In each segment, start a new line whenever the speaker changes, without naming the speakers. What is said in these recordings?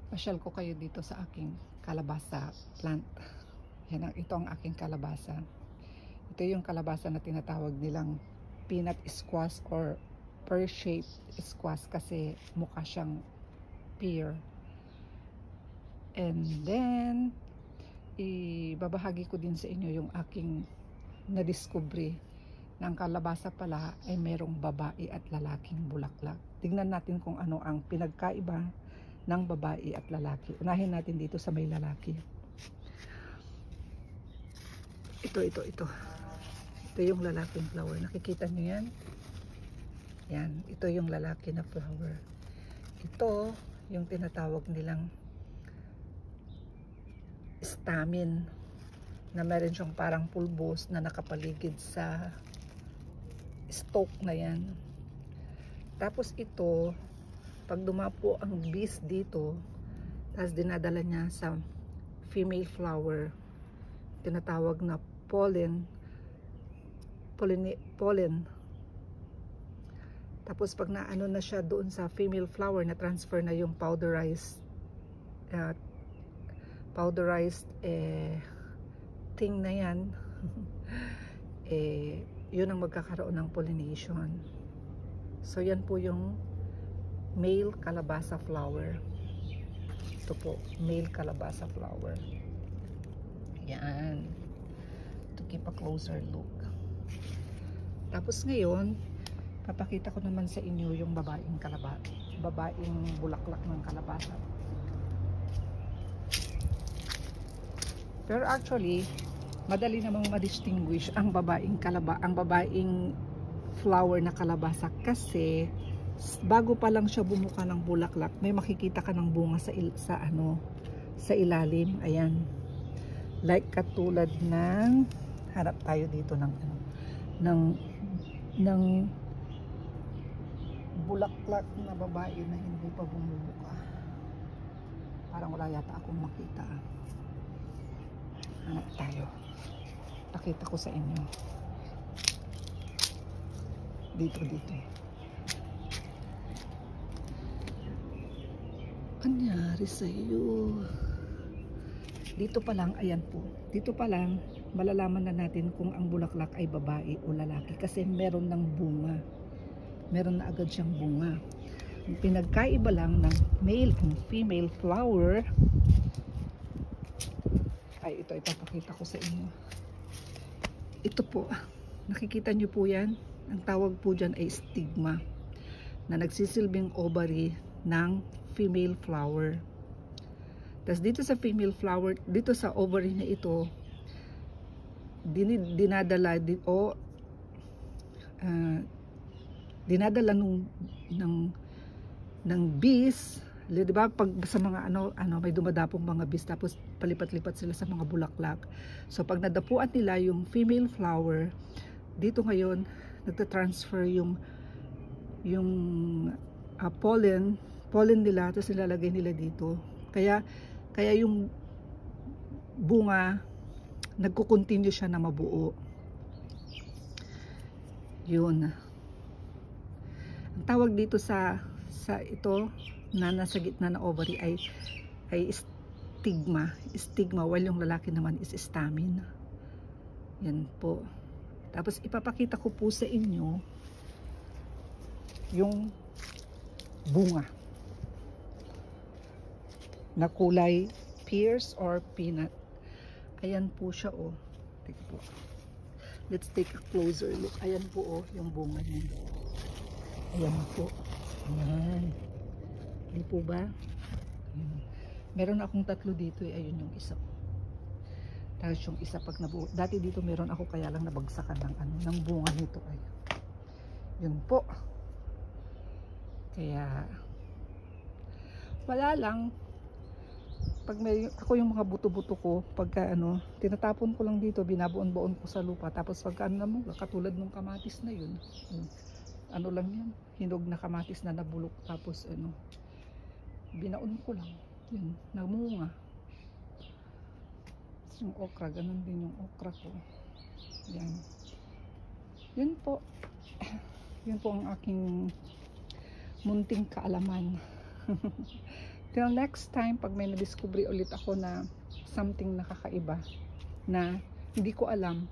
Pasyal ko kayo dito sa aking kalabasa plant. Ito ang aking kalabasa. Ito yung kalabasa na tinatawag nilang peanut squash or pear-shaped squash kasi mukha siyang pear. And then ibabahagi ko din sa inyo yung aking nadiskubre na ang kalabasa pala ay merong babae at lalaking bulaklak. Tingnan natin kung ano ang pinagkaiba ng babae at lalaki. Unahin natin dito sa may lalaki. Ito. Ito yung lalaking flower. Nakikita nyo yan? Yan. Ito yung lalaki na flower. Ito yung tinatawag nilang stamen na meron siyang parang pulbos na nakapaligid sa stalk na yan. Tapos ito, pag dumapo ang bees dito, tapos dinadala niya sa female flower, tinatawag na pollen. Tapos pag naano na siya doon sa female flower, na transfer na yung powderized thing na yan, yun ang magkakaroon ng pollination. So yan po yung male kalabasa flower. Ito po, male kalabasa flower. Yan. To keep a closer look. Tapos ngayon, papakita ko naman sa inyo yung babaeng bulaklak ng kalabasa. Pero actually, madali namang ma-distinguish ang babaeng flower na kalabasa kasi bago pa lang siya bumuka ng bulaklak, may makikita ka ng bunga sa ilalim. Ayan. Like katulad ng, harap tayo dito ng bulaklak na babae na hindi pa bumubuka. Parang wala yata akong makita. Hanap tayo. Pakita ko sa inyo. Dito. Anyari sa iyo? Dito pa lang, ayan po. Dito pa lang, malalaman na natin kung ang bulaklak ay babae o lalaki kasi meron ng bunga. Meron na agad siyang bunga. Ang pinagkaiba lang ng male and female flower ay ito, ipapakita ko sa inyo. Ito po, nakikita nyo po yan? Ang tawag po dyan ay stigma na nagsisilbing ovary ng female flower. Tapos dito sa female flower, dito sa ovary na ito, dinadala ng bees. Di ba pag sa mga may dumadapong mga bees tapos palipat-lipat sila sa mga bulaklak. So pag nadapuan nila yung female flower, dito ngayon nagta-transfer yung pollen nila, tapos nilalagay nila dito. Kaya yung bunga nagko-continue siya na mabuo. Yun. Ang tawag dito sa ito na nasa gitna na ovary ay stigma, while yung lalaki naman is stamen. Yan po. Tapos ipapakita ko po sa inyo yung bunga na kulay pears or peanut. Ayan po siya, oh. Teka po. Let's take a closer look. Ayan po, oh, yung bunga niya. Ayan po. Ayan. Di po ba? Ayan. Meron akong tatlo dito, eh. Ayun yung isa. Tapos yung isa pag nabuo. Dati dito meron ako, kaya lang nabagsakan ng bunga nito. Ay. Yun po. Kaya wala lang. Pag ako yung mga buto-buto ko, pagka tinatapon ko lang dito, binabuon-buon ko sa lupa. Tapos pagka katulad ng kamatis na yun. Lang yan, hinog na kamatis na nabulok. Tapos binaon ko lang. Yun, namunga. Yung okra, ganun din yung okra ko. Yan. Yun po. Yun po ang aking munting kaalaman Till next time, pag may na-discover ulit ako na something nakakaiba na hindi ko alam,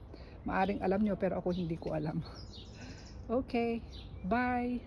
maaring alam nyo pero ako hindi ko alam. Okay, bye!